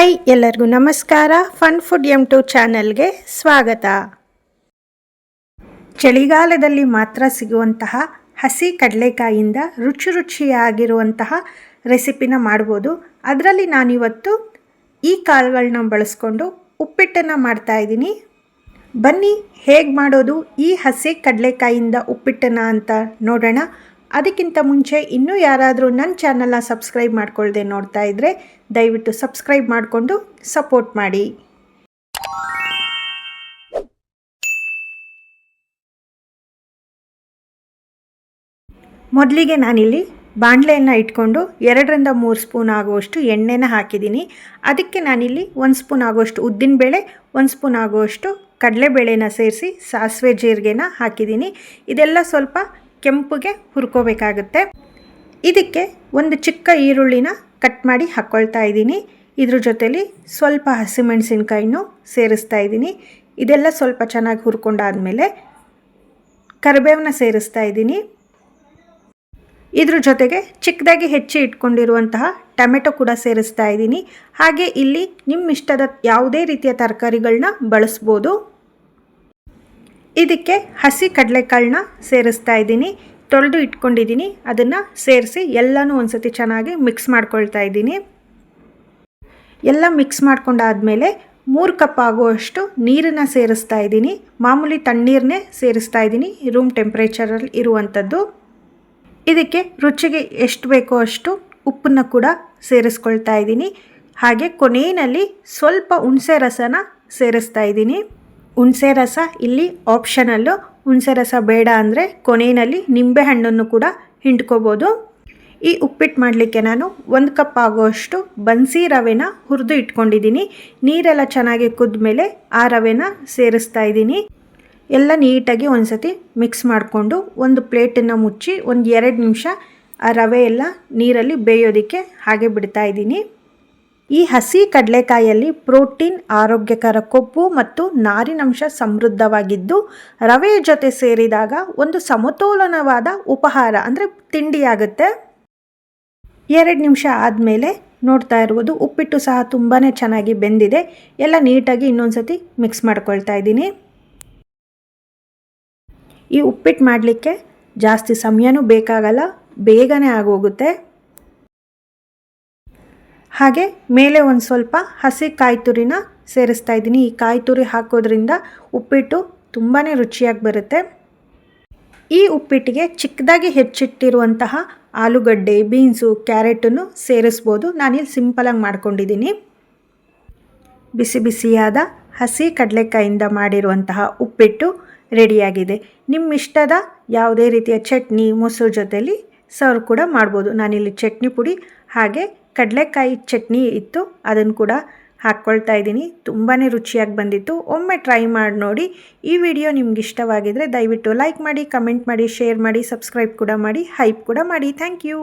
Hi ಎಲ್ಲರಿಗೂ ನಮಸ್ಕಾರ. Fun food M2 ಚಾನೆಲ್ಗೆ ಸ್ವಾಗತ. ಚಳಿಗಾಲದಲ್ಲಿ ಮಾತ್ರ ಸಿಗುವಂತಹ ಹಸಿ ಕಡಲೆಕಾಯಿಯಿಂದ ರುಚಿಯಾಗಿರುವಂತಹ ರೆಸಿಪಿನ ಮಾಡ್ಬೋದು. ಅದರಲ್ಲಿ ನಾನಿವತ್ತು ಈ ಕಾಳುಗಳನ್ನ ಬಳಸ್ಕೊಂಡು ಉಪ್ಪಿಟ್ಟನ್ನು ಮಾಡ್ತಾಯಿದ್ದೀನಿ. ಬನ್ನಿ ಹೇಗೆ ಮಾಡೋದು ಈ ಹಸಿ ಕಡಲೆಕಾಯಿಯಿಂದ ಉಪ್ಪಿಟ್ಟನ್ನು ಅಂತ ನೋಡೋಣ. ಅದಕ್ಕಿಂತ ಮುಂಚೆ ಇನ್ನೂ ಯಾರಾದರೂ ನನ್ನ ಚಾನಲ್ನ ಸಬ್ಸ್ಕ್ರೈಬ್ ಮಾಡ್ಕೊಳ್ಳದೆ ನೋಡ್ತಾ ಇದ್ದರೆ ದಯವಿಟ್ಟು ಸಬ್ಸ್ಕ್ರೈಬ್ ಮಾಡಿಕೊಂಡು ಸಪೋರ್ಟ್ ಮಾಡಿ. ಮೊದಲಿಗೆ ನಾನಿಲ್ಲಿ ಬಾಣಲೆಯನ್ನು ಇಟ್ಕೊಂಡು 2ರಿಂದ 3 ಸ್ಪೂನ್ ಆಗುವಷ್ಟು ಎಣ್ಣೆನ ಹಾಕಿದ್ದೀನಿ. ಅದಕ್ಕೆ ನಾನಿಲ್ಲಿ 1 ಸ್ಪೂನ್ ಆಗುವಷ್ಟು ಉದ್ದಿನಬೇಳೆ, 1 ಸ್ಪೂನ್ ಆಗುವಷ್ಟು ಕಡಲೆಬೇಳೆನ ಸೇರಿಸಿ ಸಾಸಿವೆ ಜೀರಿಗೆನ ಹಾಕಿದ್ದೀನಿ. ಇದೆಲ್ಲ ಸ್ವಲ್ಪ ಕೆಂಪುಗೆ ಹುರ್ಕೋಬೇಕಾಗುತ್ತೆ. ಇದಕ್ಕೆ ಒಂದು ಚಿಕ್ಕ ಈರುಳ್ಳಿನ ಕಟ್ ಮಾಡಿ ಹಾಕ್ಕೊಳ್ತಾ ಇದ್ದೀನಿ. ಇದ್ರ ಜೊತೆಲಿ ಸ್ವಲ್ಪ ಹಸಿಮೆಣಸಿನ್ಕಾಯಿನೂ ಸೇರಿಸ್ತಾ ಇದ್ದೀನಿ. ಇದೆಲ್ಲ ಸ್ವಲ್ಪ ಚೆನ್ನಾಗಿ ಹುರ್ಕೊಂಡಾದಮೇಲೆ ಕರಿಬೇವನ್ನ ಸೇರಿಸ್ತಾ ಇದ್ದೀನಿ. ಇದ್ರ ಜೊತೆಗೆ ಚಿಕ್ಕದಾಗಿ ಹೆಚ್ಚಿ ಇಟ್ಕೊಂಡಿರುವಂತಹ ಟೊಮೆಟೊ ಕೂಡ ಸೇರಿಸ್ತಾ ಇದ್ದೀನಿ. ಹಾಗೆ ಇಲ್ಲಿ ನಿಮ್ಮ ಇಷ್ಟದ ಯಾವುದೇ ರೀತಿಯ ತರಕಾರಿಗಳನ್ನ ಬಳಸ್ಬೋದು. ಇದಕ್ಕೆ ಹಸಿ ಕಡಲೆಕಾಳನ್ನ ಸೇರಿಸ್ತಾ ಇದ್ದೀನಿ. ತೊಳೆದು ಇಟ್ಕೊಂಡಿದ್ದೀನಿ. ಅದನ್ನು ಸೇರಿಸಿ ಎಲ್ಲನೂ ಒಂದು ಸತಿ ಚೆನ್ನಾಗಿ ಮಿಕ್ಸ್ ಮಾಡ್ಕೊಳ್ತಾ ಇದ್ದೀನಿ. ಎಲ್ಲ ಮಿಕ್ಸ್ ಮಾಡ್ಕೊಂಡಾದಮೇಲೆ 3 ಕಪ್ ಆಗುವಷ್ಟು ನೀರನ್ನು ಸೇರಿಸ್ತಾ ಇದ್ದೀನಿ. ಮಾಮೂಲಿ ತಣ್ಣೀರನ್ನೇ ಸೇರಿಸ್ತಾ ಇದ್ದೀನಿ, ರೂಮ್ ಟೆಂಪ್ರೇಚರಲ್ಲಿ ಇರುವಂಥದ್ದು. ಇದಕ್ಕೆ ರುಚಿಗೆ ಎಷ್ಟು ಬೇಕೋ ಅಷ್ಟು ಉಪ್ಪನ್ನು ಕೂಡ ಸೇರಿಸ್ಕೊಳ್ತಾ ಇದ್ದೀನಿ. ಹಾಗೆ ಕೊನೆಯಲ್ಲಿ ಸ್ವಲ್ಪ ಹುಣಸೆ ರಸನ ಸೇರಿಸ್ತಾ ಇದ್ದೀನಿ. ಹುಣಸೆ ರಸ ಇಲ್ಲಿ ಆಪ್ಷನಲ್ಲು. ಹುಣಸೆ ರಸ ಬೇಡ ಅಂದರೆ ಕೊನೆಯಲ್ಲಿ ನಿಂಬೆಹಣ್ಣನ್ನು ಕೂಡ ಹಿಂಡ್ಕೋಬೋದು. ಈ ಉಪ್ಪಿಟ್ಟು ಮಾಡಲಿಕ್ಕೆ ನಾನು 1 ಕಪ್ ಆಗುವಷ್ಟು ಬನ್ಸಿ ರವೆನ ಹುರಿದು ಇಟ್ಕೊಂಡಿದ್ದೀನಿ. ನೀರೆಲ್ಲ ಚೆನ್ನಾಗಿ ಕುದ್ದ ಮೇಲೆ ಆ ರವೆನ ಸೇರಿಸ್ತಾ ಇದ್ದೀನಿ. ಎಲ್ಲ ನೀಟಾಗಿ ಒಂದು ಸತಿ ಮಿಕ್ಸ್ ಮಾಡಿಕೊಂಡು ಒಂದು ಪ್ಲೇಟನ್ನು ಮುಚ್ಚಿ ಒಂದು 2 ನಿಮಿಷ ಆ ರವೆ ಎಲ್ಲ ನೀರಲ್ಲಿ ಬೇಯೋದಕ್ಕೆ ಹಾಗೆ ಬಿಡ್ತಾ ಇದ್ದೀನಿ. ಈ ಹಸಿ ಕಡಲೆಕಾಯಲ್ಲಿ ಪ್ರೋಟೀನ್, ಆರೋಗ್ಯಕರ ಕೊಬ್ಬು ಮತ್ತು ನಾರಿನಂಶ ಸಮೃದ್ಧವಾಗಿದ್ದು ರವೆಯ ಜೊತೆ ಸೇರಿದಾಗ ಒಂದು ಸಮತೋಲನವಾದ ಉಪಹಾರ ಅಂದರೆ ತಿಂಡಿಯಾಗುತ್ತೆ. 2 ನಿಮಿಷ ಆದಮೇಲೆ ನೋಡ್ತಾ ಇರ್ಬೋದು ಉಪ್ಪಿಟ್ಟು ಸಹ ತುಂಬಾ ಚೆನ್ನಾಗಿ ಬೆಂದಿದೆ. ಎಲ್ಲ ನೀಟಾಗಿ ಇನ್ನೊಂದು ಸತಿ ಮಿಕ್ಸ್ ಮಾಡ್ಕೊಳ್ತಾ ಇದ್ದೀನಿ. ಈ ಉಪ್ಪಿಟ್ಟು ಮಾಡಲಿಕ್ಕೆ ಜಾಸ್ತಿ ಸಮಯನೂ ಬೇಕಾಗಲ್ಲ, ಬೇಗನೆ ಆಗೋಗುತ್ತೆ. ಹಾಗೆ ಮೇಲೆ ಒಂದು ಸ್ವಲ್ಪ ಹಸಿ ಕಾಯಿ ತುರಿನ ಸೇರಿಸ್ತಾ ಇದ್ದೀನಿ. ಈ ಕಾಯಿ ತುರಿ ಹಾಕೋದ್ರಿಂದ ಉಪ್ಪಿಟ್ಟು ತುಂಬಾ ರುಚಿಯಾಗಿ ಬರುತ್ತೆ. ಈ ಉಪ್ಪಿಟ್ಟಿಗೆ ಚಿಕ್ಕದಾಗಿ ಹೆಚ್ಚಿಟ್ಟಿರುವಂತಹ ಆಲೂಗಡ್ಡೆ, ಬೀನ್ಸು, ಕ್ಯಾರೆಟನ್ನು ಸೇರಿಸ್ಬೋದು. ನಾನಿಲ್ಲಿ ಸಿಂಪಲಾಗಿ ಮಾಡ್ಕೊಂಡಿದ್ದೀನಿ. ಬಿಸಿ ಬಿಸಿಯಾದ ಹಸಿ ಕಡಲೆಕಾಯಿಂದ ಮಾಡಿರುವಂತಹ ಉಪ್ಪಿಟ್ಟು ರೆಡಿಯಾಗಿದೆ. ನಿಮ್ಮ ಇಷ್ಟದ ಯಾವುದೇ ರೀತಿಯ ಚಟ್ನಿ, ಮೊಸರು ಜೊತೆಲಿ ಸರ್ವ್ ಕೂಡ ಮಾಡ್ಬೋದು. ನಾನಿಲ್ಲಿ ಚಟ್ನಿ ಪುಡಿ ಹಾಗೆ ಕಡಲೆಕಾಯಿ ಚಟ್ನಿ ಇತ್ತು, ಅದನ್ನು ಕೂಡ ಹಾಕ್ಕೊಳ್ತಾ ಇದ್ದೀನಿ. ತುಂಬಾ ರುಚಿಯಾಗಿ ಬಂದಿತ್ತು. ಒಮ್ಮೆ ಟ್ರೈ ಮಾಡಿ ನೋಡಿ. ಈ ವಿಡಿಯೋ ನಿಮ್ಗೆ ಇಷ್ಟವಾಗಿದ್ದರೆ ದಯವಿಟ್ಟು ಲೈಕ್ ಮಾಡಿ, ಕಮೆಂಟ್ ಮಾಡಿ, ಶೇರ್ ಮಾಡಿ, ಸಬ್ಸ್ಕ್ರೈಬ್ ಕೂಡ ಮಾಡಿ, ಹೈಪ್ ಕೂಡ ಮಾಡಿ. Thank you.